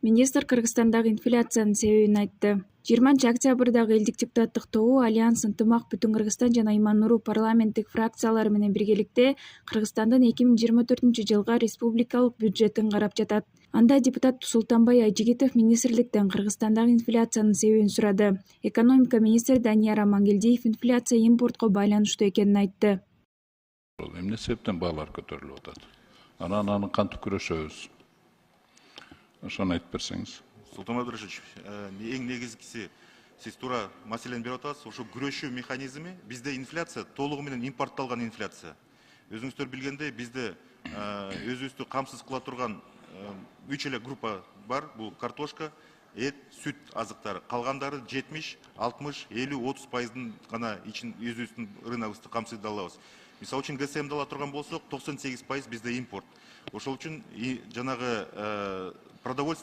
Министр Кыргызстандагы инфляциянын себебин айтты. 20 октябрдагы элдик депутаттык тобу Альянс ынтымак Бүтүн Кыргызстан жана Иман Нуру парламенттик фракциялары менен биргеликте Кыргызстандын 2024 жылга республикалык бюджетин карап жатат. Анда депутат Султанбай Айжигитов министрликтен Кыргызстандагы инфляциянын себебин сурады. Экономика министри Данияр Амангелдиев инфляция импортко байланыштуу экенин айтты. Эмне себептен баалар көтөрүлүп атат? Аны кантип күрөшөбүз? Ошону айтып берсеңиз. Султан Абдрашевич, эң негизгиси сиз туура маселени берип атасыз. Ошо күрөшүү механизми бизде инфляция толугу менен импортталган инфляция. Өзүңүздөр билгендей, бизде өзүбүздү камсыз кыла турган 3 эле группа бар. Бул картошка, эт, сүт азыктары. Калгандары 70, 60, 50, 30% гана өзүбүздүн рыногубузду камсыз алабыз. Мисалы үчүн ГСМди ала турган болсок, 98% бизде импорт. Ошол үчүн жанагы продовольствие